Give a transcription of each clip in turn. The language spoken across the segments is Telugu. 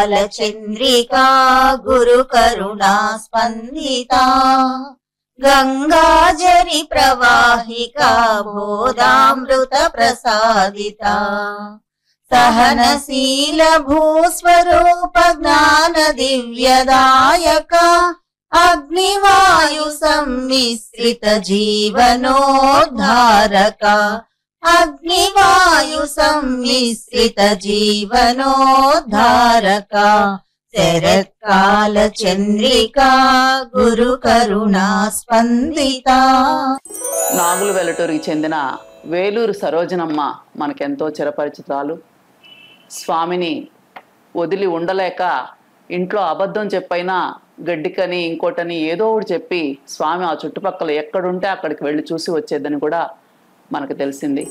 కాలచంద్రికా గురు కరుణా స్పందితా గంగాజరి ప్రవాహికా బోధామృత ప్రసాదితా సహనశీల భూస్వరూప జ్ఞాన దివ్యదాయక అగ్నివాయు సమ్మిశ్రిత జీవనోద్ధారక అగ్నివాయు సమ్మిశ్రిత జీవనోద్ధారక శరత్కాల చంద్రికా గురు కరుణా స్పందిత. నాగుల వెల్లటూరికి చెందిన వేలూరు సరోజనమ్మ మనకెంతో చిరపరిచితాలు. స్వామిని వదిలి ఉండలేక ఇంట్లో అబద్ధం చెప్పైనా గడ్డికని ఇంకోటని ఏదో ఒకటి చెప్పి స్వామి ఆ చుట్టుపక్కల ఎక్కడుంటే అక్కడికి వెళ్ళి చూసి వచ్చేదని కూడా మనకు తెలిసింది.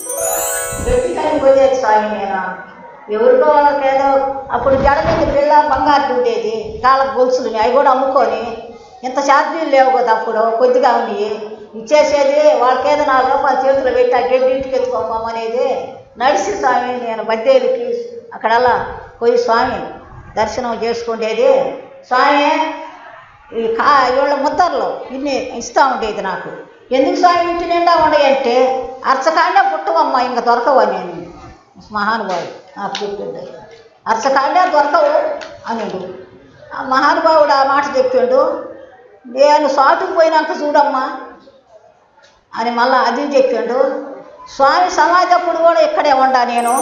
ఎవరికో వాళ్ళకేదో అప్పుడు జడ మీద పిల్ల బంగారు ఉండేది, కాళ్ళకు గొలుసులు అవి కూడా అమ్ముకొని ఇంత ఛార్జీలు లేవు కదా అప్పుడు కొద్దిగా ఉన్నాయి ఇచ్చేసేది. వాళ్ళకేదో 4 రూపాయలు చేతులు పెట్టి ఆ గడ్డి ఇంటికి ఎత్తుకోమనేది. నడిచి స్వామి నేను బద్దేలికి అక్కడల్లా పోయి స్వామి దర్శనం చేసుకునేది. స్వామి వీళ్ళ ముద్దర్లు ఇన్ని ఇస్తూ ఉండేది నాకు. ఎందుకు స్వామి ఇంటి నిండా ఉండయంటే అర్చకాండే పుట్టవమ్మ ఇంకా దొరకవు నేను. మహానుభావుడు నాకు చెప్పిండు, అర్చకాండే దొరకవు అనిడు. ఆ మహానుభావుడు ఆ మాట చెప్పిండు. నేను సాటుకు పోయినాక చూడమ్మా అని మళ్ళీ అది చెప్పిండు. స్వామి సమాజప్పుడు కూడా ఇక్కడే ఉండా నేను.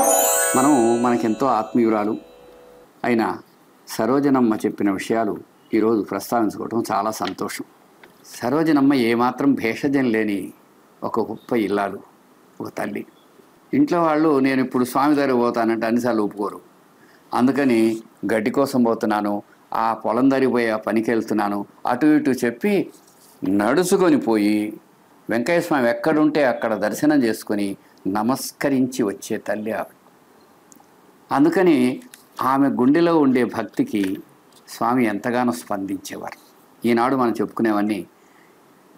మనకెంతో ఆత్మీయురాలు అయిన సరోజనమ్మ చెప్పిన విషయాలు ఈరోజు ప్రస్తావించుకోవడం చాలా సంతోషం. సరోజనమ్మ ఏమాత్రం భేషజం లేని ఒక గొప్ప ఇల్లాలు, ఒక తల్లి. ఇంట్లో వాళ్ళు నేను ఇప్పుడు స్వామి దగ్గర పోతానంటే అన్నిసార్లు ఒప్పుకోరు. అందుకని గడ్డి కోసం పోతున్నాను, ఆ పొలం దగ్గరికి పోయి ఆ పనికి వెళ్తున్నాను అటు ఇటు చెప్పి నడుచుకొని పోయి వెంకయ్య స్వామి ఎక్కడుంటే అక్కడ దర్శనం చేసుకొని నమస్కరించి వచ్చే తల్లి ఆవిడ. అందుకని ఆమె గుండెలో ఉండే భక్తికి స్వామి ఎంతగానో స్పందించేవారు. ఈనాడు మనం చెప్పుకునేవన్నీ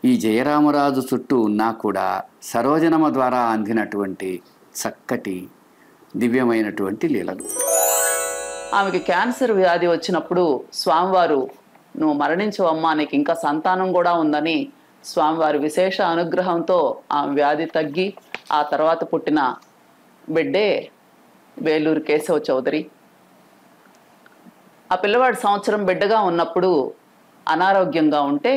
ఈ జయరామరాజు చుట్టూ ఉన్నా కూడా సరోజనమ్మ ద్వారా అందినటువంటి చక్కటి దివ్యమైనటువంటి లీలలు. ఆమెకి క్యాన్సర్ వ్యాధి వచ్చినప్పుడు స్వామివారు నువ్వు మరణించవమ్మా, నీకు ఇంకా సంతానం కూడా ఉందని స్వామివారి విశేష అనుగ్రహంతో ఆమె వ్యాధి తగ్గి ఆ తర్వాత పుట్టిన బిడ్డే వేలూరు కేశవ చౌదరి. ఆ పిల్లవాడు సంవత్సరం బిడ్డగా ఉన్నప్పుడు అనారోగ్యంగా ఉంటే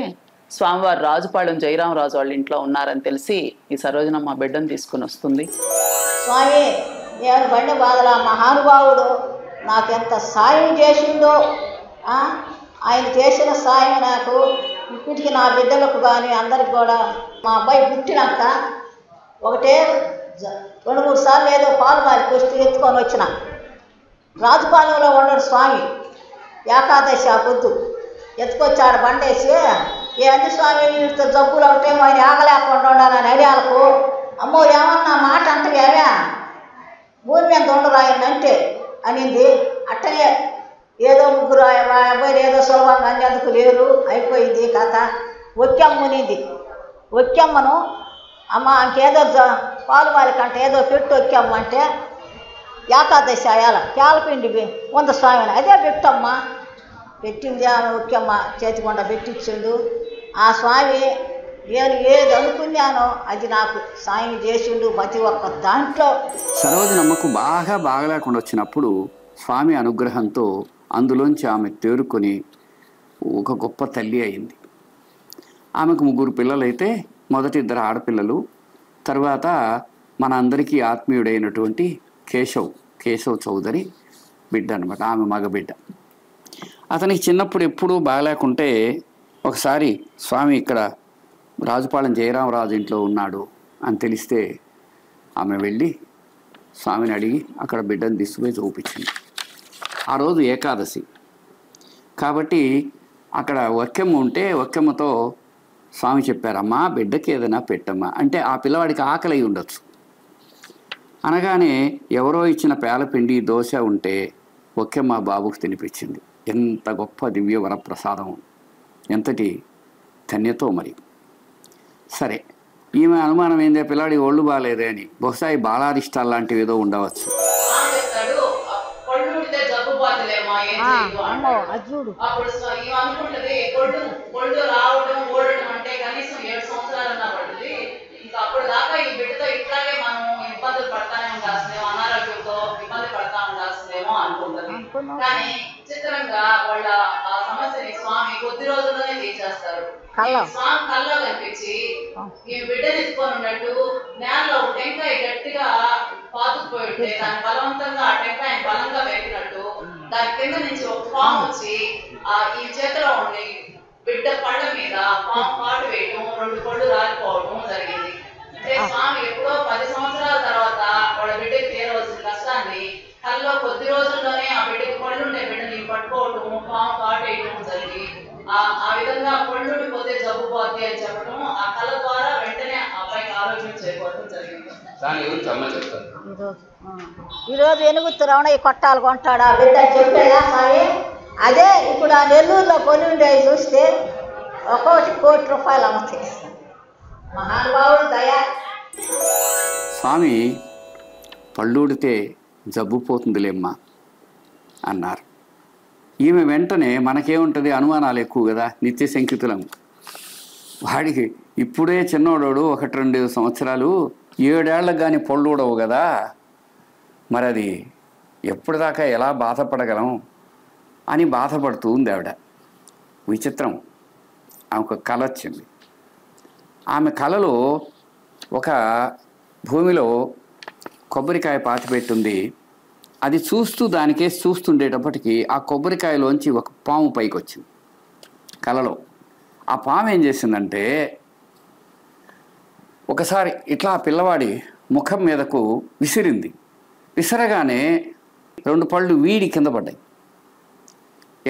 స్వామివారు రాజుపాళెం జయరామరాజు వాళ్ళ ఇంట్లో ఉన్నారని తెలిసి ఈ సరోజనమ్మ బిడ్డను తీసుకుని వస్తుంది. స్వామి నేను బండి బాధల మహానుభావుడు నాకెంత సాయం చేసిందో, ఆయన చేసిన సాయం నాకు ఇప్పటికి నా బిడ్డలకు కానీ అందరికి కూడా. మా అబ్బాయి పుట్టినాక ఒకటే 2-3 సార్లు ఏదో పాలు మారికి వస్తూ ఎత్తుకొని వచ్చిన. రాజుపాలెంలో ఉన్నాడు స్వామి, ఏకాదశి ఆ పొద్దు ఎత్తుకొచ్చాడు బండేసి. ఏంది స్వామి వీటితో జబ్బులు ఒకటే ఆయన ఆగలేకుండా ఉండాలని అడియాలకు. అమ్మో ఏమన్నా మాట అంటే ఏమే భూమి మీద ఉండరు ఆయన అంటే అనింది. అట్టనే ఏదో ముగ్గురు అబ్బాయిలు ఏదో సులభంగా అనేందుకు లేరు, అయిపోయింది కథ. ఒక్కమ్మనింది. ఒక్కమ్మను అమ్మ ఇంకేదో పాలు మారికంట ఏదో పెట్టు ఒక్కమ్మ అంటే ఏకాదశి అయాల కేలపిండి వంద స్వామిని అదే పెట్టమ్మా పెట్టింది. ఆమె ఒక్కమ్మ చేతికొండ పెట్టించిండు. ఆ స్వామి నేను ఏది అనుకున్నానో అది నాకు సాయం చేసిండు ప్రతి ఒక్క దాంట్లో. సరోజనమ్మకు బాగా బాగలేకుండా వచ్చినప్పుడు స్వామి అనుగ్రహంతో అందులోంచి ఆమె తేరుకొని ఒక గొప్ప తల్లి అయింది. ఆమెకు 3 పిల్లలైతే మొదటి 2 ఆడపిల్లలు, తర్వాత మన అందరికీ ఆత్మీయుడైనటువంటి కేశవ్ చౌదరి బిడ్డ అనమాట, ఆమె మగబిడ్డ. అతనికి చిన్నప్పుడు ఎప్పుడూ బాగలేకుంటే ఒకసారి స్వామి ఇక్కడ రాజుపాలెం జయరామరాజు ఇంట్లో ఉన్నాడు అని తెలిస్తే ఆమె వెళ్ళి స్వామిని అడిగి అక్కడ బిడ్డను తీసుకుపోయి చూపించింది. ఆ రోజు ఏకాదశి కాబట్టి అక్కడ ఒక్కెమ్మ ఉంటే ఒక్కెమ్మతో స్వామి చెప్పారమ్మా బిడ్డకి ఏదైనా పెట్టమ్మా అంటే ఆ పిల్లవాడికి ఆకలి అయి ఉండొచ్చు. అనగానే ఎవరో ఇచ్చిన పేలపిండి దోశ ఉంటే ఒక్కెమ్మ బాబుకు తినిపించింది. ఎంత గొప్ప దివ్య వరప్రసాదం, ఎంతటి ధన్యతో. మరి సరే ఈమె అనుమానం ఏందే పిల్లాడి ఒళ్ళు బాగాలేదే అని. బహుశా ఈ బాలారిష్టాలు లాంటివి ఏదో ఉండవచ్చు. ఏం చేయదు అంటాడు. అప్పుడు ఇవి అనుకుంటది కొళ్ళు రావడం ఓడడం అంటే కనీసం 7 సంవత్సరాలన్నా పడుతుంది. ఇంకా అప్పుడు దాకా ఈ బిడ్డతో ఇట్లాగే మనం ఇబ్బందులు పడతానే ఉండాల్సిందేమో, అనారోగ్యంతో ఇబ్బంది పడతా ఉండాల్సిందేమో అనుకుంటుంది. కానీ చిత్రంగా వాళ్ళ ఆ సమస్యని స్వామి కొద్ది రోజుల్లోనే తీసేస్తారు. స్వామి కల్లో కనిపించి ఈ బిడ్డని ఎత్తుకొని ఉన్నట్టు నేలలో ఒక టెంకాయ గట్టిగా పాతుకుపోయి ఉంటే దాన్ని బలవంతంగా ఆ టెంకాయని బలంగా వేపినట్టు దాని కింద నుంచి ఒక పాము వచ్చి ఈ చేతిలో ఉండి బిడ్డ పళ్ళ మీద పాము పాటు వేయడం, 2 పళ్ళు రాలిపోవడం జరిగింది. అంటే స్వామి ఎప్పుడో 10 సంవత్సరాల తర్వాత వాళ్ళ బిడ్డకి తీరవలసిన కష్టాన్ని కల్లో కొద్ది రోజుల్లోనే ఆ బిడ్డకి పళ్ళుండే బిడ్డని పట్టుకోవటం, పాము పాటు వేయడం జరిగి ఆ విధంగా పళ్ళుండి పోతే జబ్బు పోతే అని చెప్పడం, ఆ కళ ద్వారా వెంటనే ఆ అబ్బాయికి ఆరోగ్యం చేకూరడం జరిగింది. ఈరోజు ఎనుగుతు రమణ ఈ కొట్టాలు కొంటాడా బిడ్డ చెప్పాడా సాయి? అదే ఇప్పుడు ఆ నెల్లూరులో కొని ఉండేవి చూస్తే ఒక్కొక్కటి ₹1 కోటి అమ్ముతాయి. మహానుభావుడు దయా. స్వామి పళ్ళూడితే జబ్బు పోతుందిలేమ్మా అన్నారు. ఈమె వెంటనే మనకేముంటుంది, అనుమానాలు ఎక్కువ కదా, నిత్య శంకితులం. వాడికి ఇప్పుడే చిన్నోడు 1-2 సంవత్సరాలు, 7 ఏళ్ళకు కానీ పళ్ళూడవు కదా, మరి అది ఎప్పటిదాకా ఎలా బాధపడగలం అని బాధపడుతూ ఉంది ఆవిడ. విచిత్రం, ఆమెకు కళ వచ్చింది. ఆమె కళలో ఒక భూమిలో కొబ్బరికాయ పాతిపెట్టుంది. అది చూస్తూ దానికేసి చూస్తుండేటప్పటికి ఆ కొబ్బరికాయలోంచి ఒక పాము పైకి వచ్చింది కళలో. ఆ పాము ఏం చేసిందంటే ఒకసారి ఇట్లా ఆ పిల్లవాడి ముఖం మీదకు విసిరింది. విసరగానే 2 పళ్ళు వీడి కింద పడ్డాయి.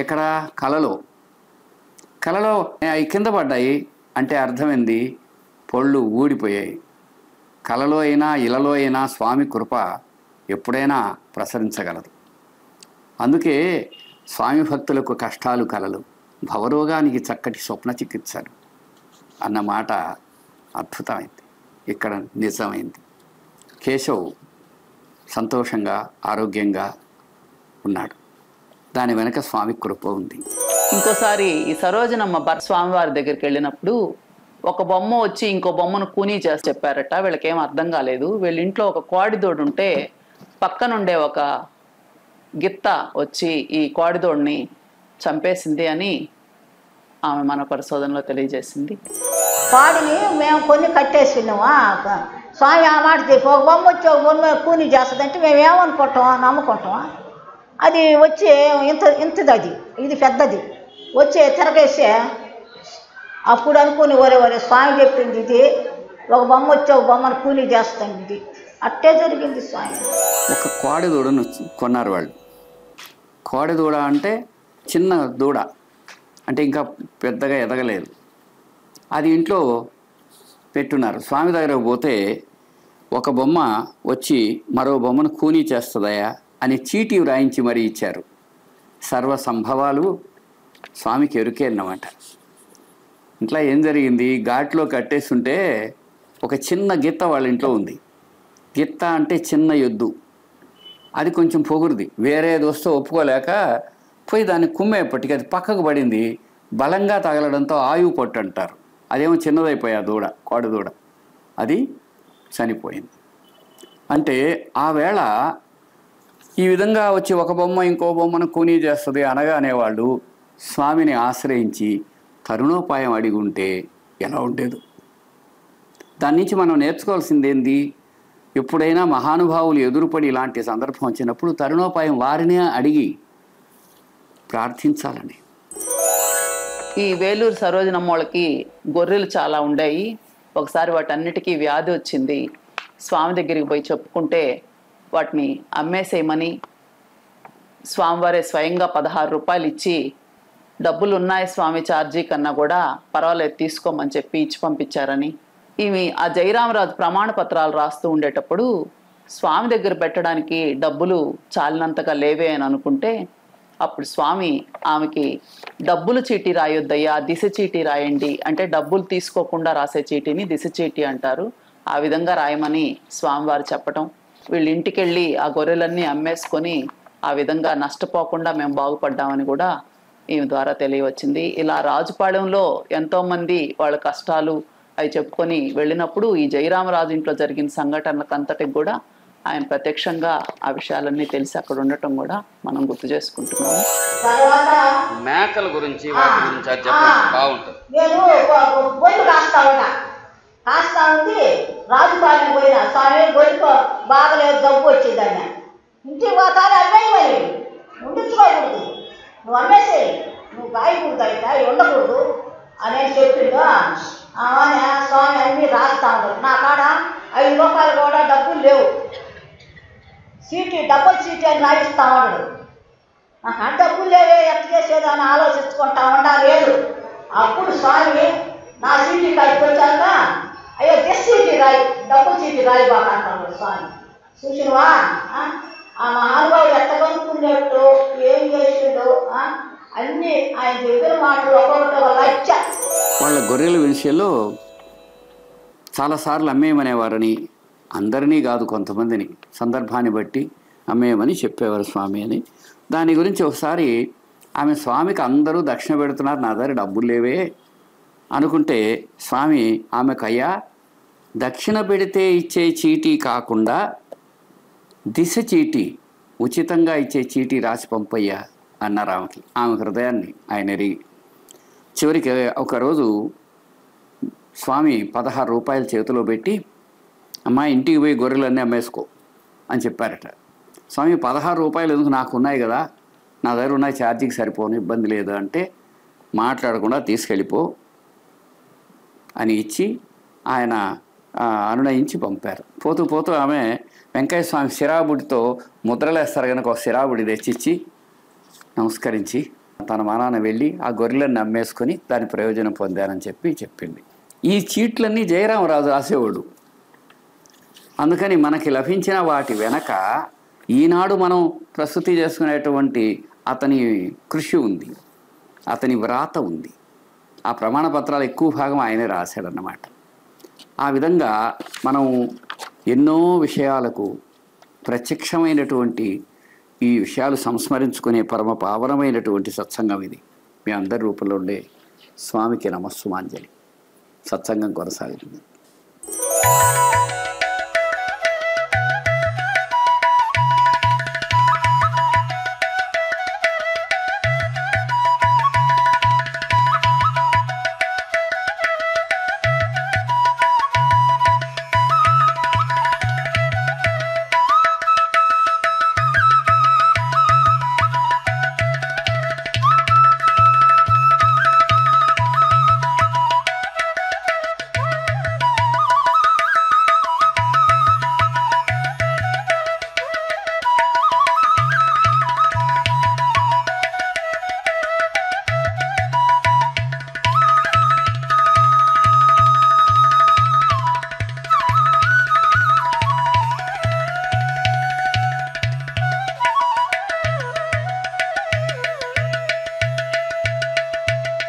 ఎక్కడ? కళలో అవి కింద పడ్డాయి అంటే అర్థమైంది, పళ్ళు ఊడిపోయాయి. కళలో అయినా ఇలలో అయినా స్వామి కృప ఎప్పుడైనా ప్రసరించగలదు. అందుకే స్వామి భక్తులకు కష్టాలు కలలు, భవరోగానికి చక్కటి స్వప్న చికిత్సలు అన్నమాట అద్భుతమైంది, ఇక్కడ నిజమైంది. కేశవ్ సంతోషంగా ఆరోగ్యంగా ఉన్నాడు. దాని వెనక స్వామి కృప ఉంది. ఇంకోసారి ఈ సరోజనమ్మ స్వామివారి దగ్గరికి వెళ్ళినప్పుడు ఒక బొమ్మ వచ్చి ఇంకో బొమ్మను కూనీ చేసి చెప్పారట. వీళ్ళకేం అర్థం కాలేదు. వీళ్ళ ఇంట్లో ఒక కోడిదోడు ఉంటే పక్కనుండే ఒక గిత్త వచ్చి ఈ కోడిదోడిని చంపేసింది అని ఆమె మన పరిశోధనలో తెలియజేసింది. కోడిని మేము కొన్ని కట్టేసినామా, స్వామి ఆ మాట చెప్పి ఒక బొమ్మ వచ్చి ఒక బొమ్మ కూనీ చేస్తుందంటే మేము ఏమనుకుంటామా, నమ్ముకుంటామా? అది వచ్చి ఇంతది, అది ఇది పెద్దది వచ్చి తిరగేసే అప్పుడు అనుకుని ఒరే స్వామి చెప్పింది ఇది, ఒక బొమ్మ వచ్చి ఒక బొమ్మను కూనీ చేస్తుంది, ఇది అట్టే జరిగింది స్వామి. ఒక కోడిదూడను కొన్నారు వాళ్ళు. కోడిదూడ అంటే చిన్న దూడ, అంటే ఇంకా పెద్దగా ఎదగలేదు. అది ఇంట్లో పెట్టున్నారు. స్వామి దగ్గరకు పోతే ఒక బొమ్మ వచ్చి మరో బొమ్మను కూనీ చేస్తుందయా అని చీటీ వ్రాయించి మరీ ఇచ్చారు. సర్వ సంభవాలు స్వామికి ఎరుకే అన్నమాట. ఇంట్లో ఏం జరిగింది, ఘాట్లో కట్టేస్తుంటే ఒక చిన్న గిత్త వాళ్ళ ఇంట్లో ఉంది. గిత్త అంటే చిన్న ఎద్దు, అది కొంచెం పొగురుది. వేరే దోస్తో ఒప్పుకోలేక పోయి దాన్ని కుమ్మేపటికి అది పక్కకు పడింది. బలంగా తగలడంతో ఆయువు పట్టు అంటారు. అదేమో చిన్నదైపోయా దూడ, కోడిదూడ, అది చనిపోయింది. అంటే ఆ వేళ ఈ విధంగా వచ్చి ఒక బొమ్మ ఇంకో బొమ్మను కూనీ చేస్తుంది అనగానే వాళ్ళు స్వామిని ఆశ్రయించి తరుణోపాయం అడిగి ఉంటే ఎలా ఉండేది. దాని నుంచి మనం నేర్చుకోవాల్సింది ఏంది, ఎప్పుడైనా మహానుభావులు ఎదురుపడి ఇలాంటి సందర్భం వచ్చినప్పుడు తరుణోపాయం వారినే అడిగి ప్రార్థించాలని. ఈ వేలూరు సరోజనమ్మోళ్ళకి గొర్రెలు చాలా ఉండేవి. ఒకసారి వాటన్నిటికీ వ్యాధి వచ్చింది. స్వామి దగ్గరికి పోయి చెప్పుకుంటే వాటిని అమ్మేసేయమని స్వామివారే స్వయంగా ₹16 ఇచ్చి, డబ్బులు ఉన్నాయి స్వామి ఛార్జీ కన్నా కూడా పర్వాలేదు తీసుకోమని చెప్పి ఇచ్చి పంపించారని. ఇవి ఆ జయరామరాజు ప్రమాణ పత్రాలు రాస్తూ ఉండేటప్పుడు స్వామి దగ్గర పెట్టడానికి డబ్బులు చాలినంతగా లేవే అని అనుకుంటే అప్పుడు స్వామి ఆమెకి డబ్బులు చీటీ రాయొద్దయ్యా, దిశ చీటీ రాయండి అంటే డబ్బులు తీసుకోకుండా రాసే చీటీని దిశ చీటీ అంటారు, ఆ విధంగా రాయమని స్వామివారు చెప్పటం. వీళ్ళు ఇంటికి వెళ్ళి ఆ గొర్రెలన్నీ అమ్మేసుకొని ఆ విధంగా నష్టపోకుండా మేము బాగుపడ్డామని కూడా ఈమె ద్వారా తెలియవచ్చింది. ఇలా రాజుపాళెంలో ఎంతోమంది వాళ్ళ కష్టాలు అవి చెప్పుకొని వెళ్ళినప్పుడు ఈ జయరామరాజు ఇంట్లో జరిగిన సంఘటనలకంతటికి కూడా ఆయన ప్రత్యక్షంగా ఆ విషయాలన్నీ తెలిసి అక్కడ ఉండటం కూడా మనం గుర్తు చేసుకుంటున్నాము. తర్వాత మేకల గురించి వాటి గురించి అది చెప్పండి, బాగుంటుంది. నేను గొయ్యి కాస్తా ఉంది. రాజుపాలెం పోయినా స్వామి గొయ్యికో బాగలేదు, జబ్బు వచ్చిందని. ఇంటికి పోతానే అమ్మేయి, మరి ఉండించుకోకూడదు, నువ్వు అమ్మేసేయి, నువ్వు కాయకూడదు, అయితే ఉండకూడదు అని చెప్పిండు. అని స్వామి అన్నీ రాస్తా ఉండదు. నా కాడ 5 రూపాయలు కూడా డబ్బులు లేవు, డబ్బులు చీటీ అని రాయిస్తా ఉన్నాడు. నాకు ఆ డబ్బులు లేవే, ఎట్ట చేసేదో అని ఆలోచించుకుంటా ఉండలేదు. అప్పుడు స్వామి నా చీటీ కాడికి వచ్చాక, అయ్యో దిస్ చీటీ రాయి, డబ్బులు చీటీ రాయి బాగా అంటాడు స్వామి. చూసినవా ఆ మహానుభావుడు ఎట్ట కనుక్కున్నట్టు, ఏం చేసిండు, అన్నీ ఆయన దగ్గర మాటలు ఒక్కొక్కటి ఒక లక్ష. వాళ్ళ గొర్రెల విషయంలో చాలాసార్లు అమ్మేయమనేవారని, అందరినీ కాదు కొంతమందిని సందర్భాన్ని బట్టి అమ్మేయమని చెప్పేవారు స్వామి అని. దాని గురించి ఒకసారి ఆమె స్వామికి అందరూ దక్షిణ పెడుతున్నారు, నా దగ్గర డబ్బులు లేవే అనుకుంటే స్వామి ఆమెకు, అయ్యా దక్షిణ పెడితే ఇచ్చే చీటీ కాకుండా దిశ చీటీ, ఉచితంగా ఇచ్చే చీటీ రాసి పంపయ్యా అన్నారు ఆమెకి. ఆమె హృదయాన్ని ఆయన ఎరిగి చివరికి ఒకరోజు స్వామి 16 రూపాయలు చేతిలో పెట్టి, అమ్మా ఇంటికి పోయి గొర్రెలన్నీ అమ్మేసుకో అని చెప్పారట. స్వామి 16 రూపాయలు ఎందుకు, నాకు ఉన్నాయి కదా, నా దగ్గర ఉన్నాయి, ఛార్జీకి సరిపోను, ఇబ్బంది లేదు అంటే, మాట్లాడకుండా తీసుకెళ్ళిపో అని ఇచ్చి ఆయన అనునయించి పంపారు. పోతూ పోతూ ఆమె వెంకయ్య స్వామి సిరాబుడితో ముద్రలేస్తారు కనుక ఒక సిరాబుడి తెచ్చిచ్చి నమస్కరించి తన మానాన వెళ్ళి ఆ గొర్రెలను అమ్మేసుకొని దాని ప్రయోజనం పొందారని చెప్పింది. ఈ చీట్లన్నీ జయరామరాజు రాసేవాడు. అందుకని మనకి లభించిన వాటి వెనక ఈనాడు మనం ప్రస్తుతి చేసుకునేటువంటి అతని కృషి ఉంది, అతని వ్రాత ఉంది. ఆ ప్రమాణ పత్రాలు ఎక్కువ భాగం ఆయనే రాశాడన్నమాట. ఆ విధంగా మనం ఎన్నో విషయాలకు ప్రత్యక్షమైనటువంటి ఈ విషయాలు సంస్మరించుకునే పరమ పావనమైనటువంటి సత్సంగం ఇది. మీ అందరి రూపంలో ఉండే స్వామికి నమస్సుమాంజలి. సత్సంగం కొనసాగుతుంది.